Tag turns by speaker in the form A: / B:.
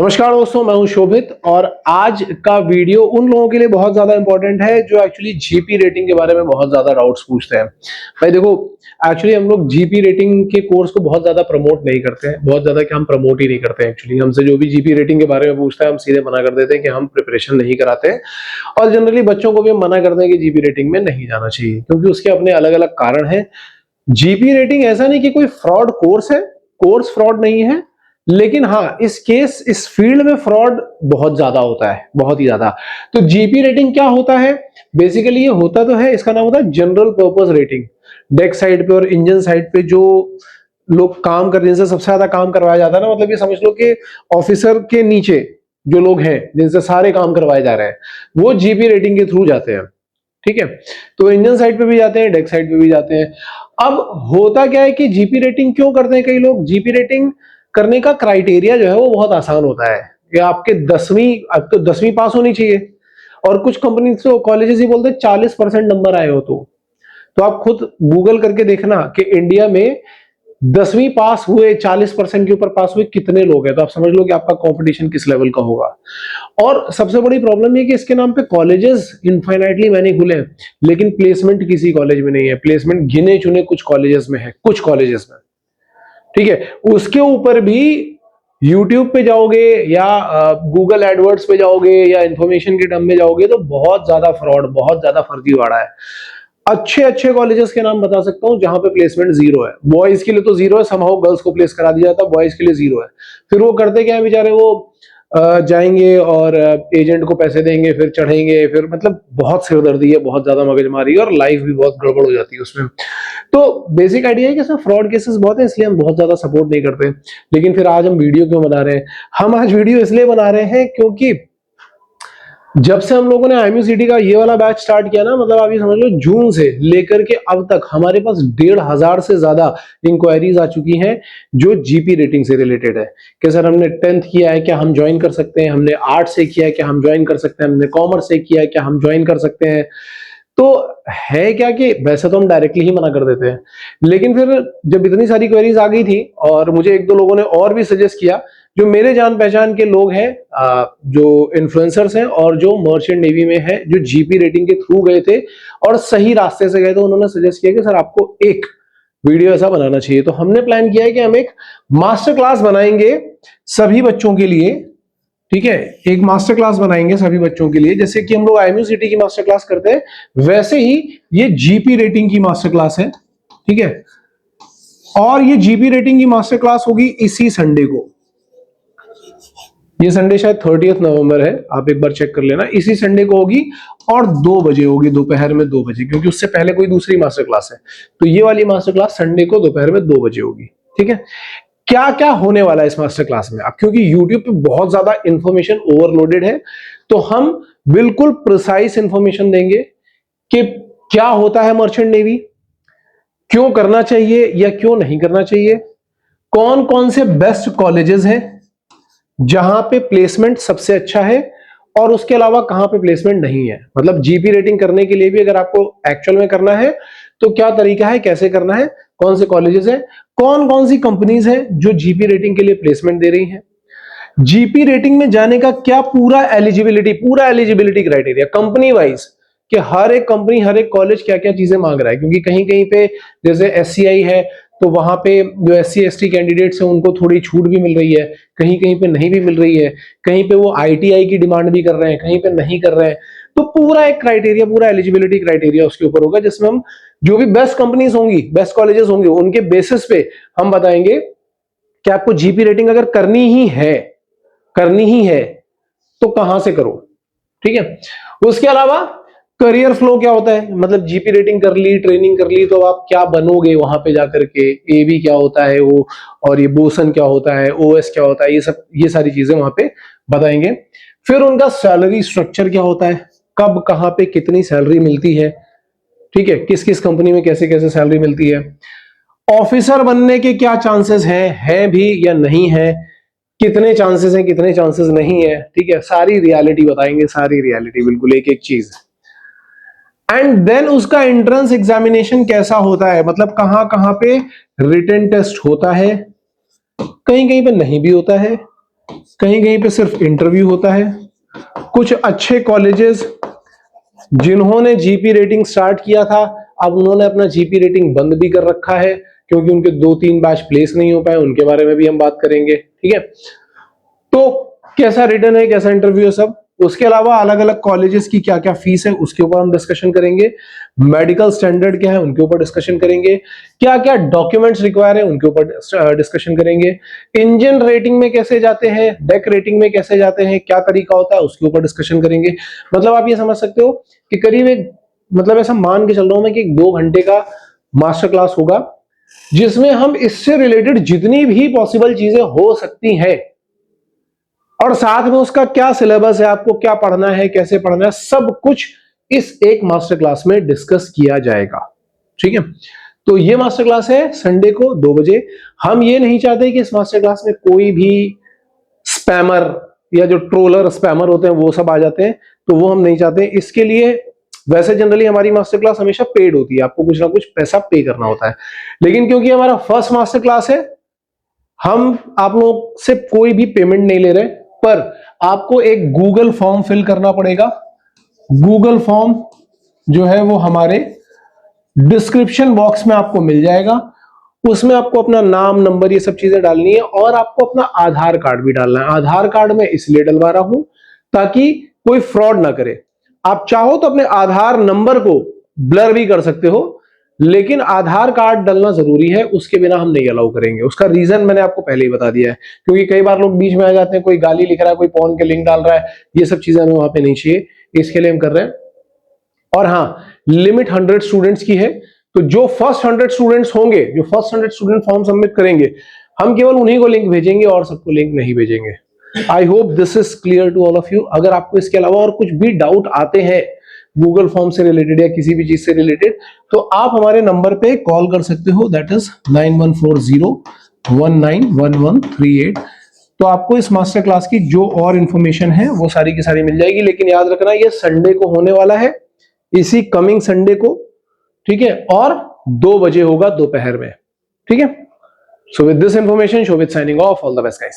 A: नमस्कार दोस्तों, मैं हूं शोभित और आज का वीडियो उन लोगों के लिए बहुत ज्यादा इंपॉर्टेंट है जो एक्चुअली जीपी रेटिंग के बारे में बहुत ज्यादा डाउट्स पूछते हैं। भाई देखो, एक्चुअली हम लोग जीपी रेटिंग के कोर्स को बहुत ज्यादा प्रमोट नहीं करते हैं, बहुत ज्यादा क्या हम प्रमोट ही नहीं करते हैं। एक्चुअली हमसे जो भी जीपी रेटिंग के बारे में पूछता है हम सीधे मना कर देते हैं कि हम प्रिपरेशन नहीं कराते हैं। और जनरली बच्चों को भी हम मना करते हैं कि जीपी रेटिंग में नहीं जाना चाहिए, क्योंकि उसके अपने अलग अलग कारण है। जीपी रेटिंग ऐसा नहीं कि कोई फ्रॉड कोर्स है, कोर्स फ्रॉड नहीं है, लेकिन हाँ इस फील्ड में फ्रॉड बहुत ज्यादा होता है, बहुत ही ज्यादा। तो जीपी रेटिंग क्या होता है? बेसिकली ये होता तो है, इसका नाम होता है general purpose rating. Deck side पे और इंजन साइड पे जो लोग काम कर, जिनसे सबसे ज्यादा काम करवाया जाता है ना, मतलब ये समझ लो कि ऑफिसर के नीचे जो लोग हैं जिनसे सारे काम करवाए जा रहे हैं, वो जीपी रेटिंग के थ्रू जाते हैं। ठीक है, तो इंजन साइड पे भी जाते हैं, डेक साइड पे भी जाते हैं। अब होता क्या है कि जीपी रेटिंग क्यों करते हैं कई लोग? जीपी रेटिंग करने का क्राइटेरिया जो है वो बहुत आसान होता है कि आपके 10वीं पास होनी चाहिए। और कुछ कंपनी तो कॉलेजेस ही बोलते हैं 40% नंबर आए हो तो आप खुद गूगल करके देखना कि इंडिया में 10वीं पास हुए 40% के ऊपर पास हुए कितने लोग हैं, तो आप समझ लो कि आपका कंपटीशन किस लेवल का होगा। और सबसे बड़ी प्रॉब्लम ये कि इसके नाम पे कॉलेजेस इनफाइनाइटली मैंने खुले हैं, लेकिन प्लेसमेंट किसी कॉलेज में नहीं है। प्लेसमेंट गिने चुने कुछ कॉलेजेस में है, कुछ कॉलेजेस में। ठीक है, उसके ऊपर भी YouTube पे जाओगे या गूगल एडवर्ड्स पे जाओगे या इंफॉर्मेशन के टर्म में जाओगे तो बहुत ज्यादा फ्रॉड, बहुत ज्यादा फर्जीवाड़ा है। अच्छे अच्छे कॉलेजेस के नाम बता सकता हूं जहां पे प्लेसमेंट जीरो है। बॉयज के लिए तो जीरो है, समहाउ गर्ल्स को प्लेस करा दिया जाता है, बॉयज के लिए जीरो है। फिर वो करते क्या है बेचारे, वो जाएंगे और एजेंट को पैसे देंगे, फिर चढ़ेंगे, फिर मतलब बहुत सिरदर्दी है, बहुत ज्यादा मगजमारी है और लाइफ भी बहुत गड़बड़ हो जाती है उसमें। तो बेसिक आइडिया है कि इसमें फ्रॉड केसेस बहुत है, इसलिए हम बहुत ज्यादा सपोर्ट नहीं करते। लेकिन फिर आज हम वीडियो क्यों बना रहे हैं? हम आज वीडियो इसलिए बना रहे हैं क्योंकि जब से हम लोगों ने IMU-CT का ये वाला बैच स्टार्ट किया ना, मतलब आप ये समझ लो जून से लेकर के अब तक हमारे पास 1,500 से ज्यादा इंक्वायरीज आ चुकी हैं जो जीपी रेटिंग से रिलेटेड है। कि सर हमने 10th किया है, क्या हम ज्वाइन कर सकते हैं? हमने आर्ट से किया है, क्या हम ज्वाइन कर सकते हैं? हमने कॉमर्स से किया है, क्या हम ज्वाइन कर सकते हैं? तो है क्या कि वैसे तो हम डायरेक्टली ही मना कर देते हैं, लेकिन फिर जब इतनी सारी क्वेरीज आ गई थी और मुझे एक दो लोगों ने और भी सजेस्ट किया, जो मेरे जान पहचान के लोग हैं, जो इन्फ्लुएंसर्स हैं और जो मर्चेंट नेवी में है, जो जीपी रेटिंग के थ्रू गए थे और सही रास्ते से गए थे, उन्होंने सजेस्ट किया कि सर आपको एक वीडियो ऐसा बनाना चाहिए। तो हमने प्लान किया है कि हम एक मास्टर क्लास बनाएंगे सभी बच्चों के लिए। ठीक है, एक मास्टर क्लास बनाएंगे सभी बच्चों के लिए, जैसे कि हम लोग IMU-CT की मास्टर क्लास करते हैं वैसे ही ये जीपी रेटिंग की मास्टर क्लास है। ठीक है, और ये जीपी रेटिंग की मास्टर क्लास होगी इसी संडे को। ये संडे शायद 30 नवंबर है, आप एक बार चेक कर लेना। इसी संडे को होगी और 2 बजे होगी, दोपहर में 2 बजे, क्योंकि उससे पहले कोई दूसरी मास्टर क्लास है। तो ये वाली मास्टर क्लास संडे को दोपहर में 2 बजे होगी। ठीक है, क्या क्या होने वाला है इस मास्टर क्लास में? अब क्योंकि YouTube पे बहुत ज्यादा इंफॉर्मेशन ओवरलोडेड है, तो हम बिल्कुल प्रिसाइज इंफॉर्मेशन देंगे कि क्या होता है मर्चेंट नेवी, क्यों करना चाहिए या क्यों नहीं करना चाहिए, कौन कौन से बेस्ट कॉलेजेस हैं जहां पे प्लेसमेंट सबसे अच्छा है, और उसके अलावा कहां पे प्लेसमेंट नहीं है। मतलब जीपी रेटिंग करने के लिए भी अगर आपको एक्चुअल में करना है तो क्या तरीका है, कैसे करना है, कौन से कॉलेजेस हैं, कौन कौन सी कंपनीज हैं जो जीपी रेटिंग के लिए प्लेसमेंट दे रही हैं, जीपी रेटिंग में जाने का क्या पूरा एलिजिबिलिटी क्राइटेरिया कंपनी वाइज, कि हर एक कंपनी, हर एक कॉलेज क्या क्या चीजें मांग रहा है। क्योंकि कहीं कहीं पे जैसे SCI है तो वहां पे जो SC ST कैंडिडेट्स हैं उनको थोड़ी छूट भी मिल रही है, कहीं कहीं पे नहीं भी मिल रही है, कहीं पे वो ITI की डिमांड भी कर रहे हैं, कहीं पे नहीं कर रहे हैं। तो पूरा एक क्राइटेरिया, पूरा एलिजिबिलिटी क्राइटेरिया उसके ऊपर होगा, जिसमें हम जो भी बेस्ट कंपनीज होंगी, बेस्ट कॉलेजेस होंगे, उनके बेसिस पे हम बताएंगे कि आपको जीपी रेटिंग अगर करनी ही है तो कहां से करो। ठीक है, उसके अलावा करियर फ्लो क्या होता है, मतलब जीपी रेटिंग कर ली, ट्रेनिंग कर ली, तो आप क्या बनोगे वहां पे जाकर के, एबी क्या होता है वो, और ये बोसन क्या होता है, OS क्या होता है, ये सारी चीजें वहां पे बताएंगे। फिर उनका सैलरी स्ट्रक्चर क्या होता है, कब कहां पे कितनी सैलरी मिलती है, ठीक है, किस किस कंपनी में कैसे कैसे सैलरी मिलती है, ऑफिसर बनने के क्या चांसेस हैं भी या नहीं है, कितने चांसेस हैं कितने चांसेस नहीं है। ठीक है, सारी रियलिटी बताएंगे, सारी रियलिटी, बिल्कुल एक एक चीज। एंड देन उसका एंट्रेंस एग्जामिनेशन कैसा होता है, मतलब कहां कहां पे रिटन टेस्ट होता है, कहीं कहीं पे नहीं भी होता है, कहीं कहीं पे सिर्फ इंटरव्यू होता है। कुछ अच्छे कॉलेजेस जिन्होंने जीपी रेटिंग स्टार्ट किया था, अब उन्होंने अपना जीपी रेटिंग बंद भी कर रखा है क्योंकि उनके 2-3 बैच प्लेस नहीं हो पाए, उनके बारे में भी हम बात करेंगे। ठीक है, तो कैसा रिटर्न है, कैसा इंटरव्यू है सब। उसके अलावा अलग अलग कॉलेजेस की क्या क्या फीस है उसके ऊपर हम डिस्कशन करेंगे। मेडिकल स्टैंडर्ड क्या है उनके ऊपर डिस्कशन करेंगे। क्या क्या डॉक्यूमेंट्स रिक्वायर है उनके ऊपर डिस्कशन करेंगे। इंजन रेटिंग में कैसे जाते हैं, डेक रेटिंग में कैसे जाते हैं, क्या तरीका होता है उसके ऊपर डिस्कशन करेंगे। मतलब आप ये समझ सकते हो कि करीब एक, मतलब ऐसा मान के चल रहा हूं मैं कि 2 घंटे का मास्टर क्लास होगा जिसमें हम इससे रिलेटेड जितनी भी पॉसिबल चीजें हो सकती हैं और साथ में उसका क्या सिलेबस है, आपको क्या पढ़ना है, कैसे पढ़ना है, सब कुछ इस एक मास्टर क्लास में डिस्कस किया जाएगा। ठीक है, तो ये मास्टर क्लास है संडे को 2 बजे। हम ये नहीं चाहते कि इस मास्टर क्लास में कोई भी स्पैमर या जो ट्रोलर स्पैमर होते हैं वो सब आ जाते हैं, तो वो हम नहीं चाहते। इसके लिए वैसे जनरली हमारी मास्टर क्लास हमेशा पेड होती है, आपको कुछ ना कुछ पैसा पे करना होता है, लेकिन क्योंकि हमारा फर्स्ट मास्टर क्लास है, हम आप लोगों से कोई भी पेमेंट नहीं ले रहे, पर आपको एक गूगल फॉर्म फिल करना पड़ेगा। गूगल फॉर्म जो है वो हमारे डिस्क्रिप्शन बॉक्स में आपको मिल जाएगा। उसमें आपको अपना नाम, नंबर, ये सब चीजें डालनी है और आपको अपना आधार कार्ड भी डालना है। आधार कार्ड में इसलिए डलवा रहा हूं ताकि कोई फ्रॉड ना करे। आप चाहो तो अपने आधार नंबर को ब्लर भी कर सकते हो, लेकिन आधार कार्ड डालना जरूरी है, उसके बिना हम नहीं अलाउ करेंगे। उसका रीजन मैंने आपको पहले ही बता दिया है, क्योंकि कई बार लोग बीच में आ जाते हैं, कोई गाली लिख रहा है, कोई पॉन के लिंक डाल रहा है, ये सब चीजें हमें वहां पे नहीं चाहिए, इसके लिए हम कर रहे हैं। और हाँ, लिमिट 100 स्टूडेंट्स की है, तो जो फर्स्ट 100 स्टूडेंट्स होंगे, जो फर्स्ट 100 स्टूडेंट फॉर्म सबमिट करेंगे, हम केवल उन्हीं को लिंक भेजेंगे और सबको लिंक नहीं भेजेंगे। I hope this is clear to all of you. अगर आपको इसके अलावा और कुछ भी डाउट आते हैं गूगल फॉर्म से रिलेटेड या किसी भी चीज से रिलेटेड, तो आप हमारे नंबर पे कॉल कर सकते हो, दैट इज 9140191138। तो आपको इस मास्टर क्लास की जो और इंफॉर्मेशन है वो सारी की सारी मिल जाएगी। लेकिन याद रखना ये संडे को होने वाला है, इसी कमिंग संडे को, ठीक है, और 2 बजे होगा दोपहर में। ठीक है, so with this information Shobhit signing off, all the best guys.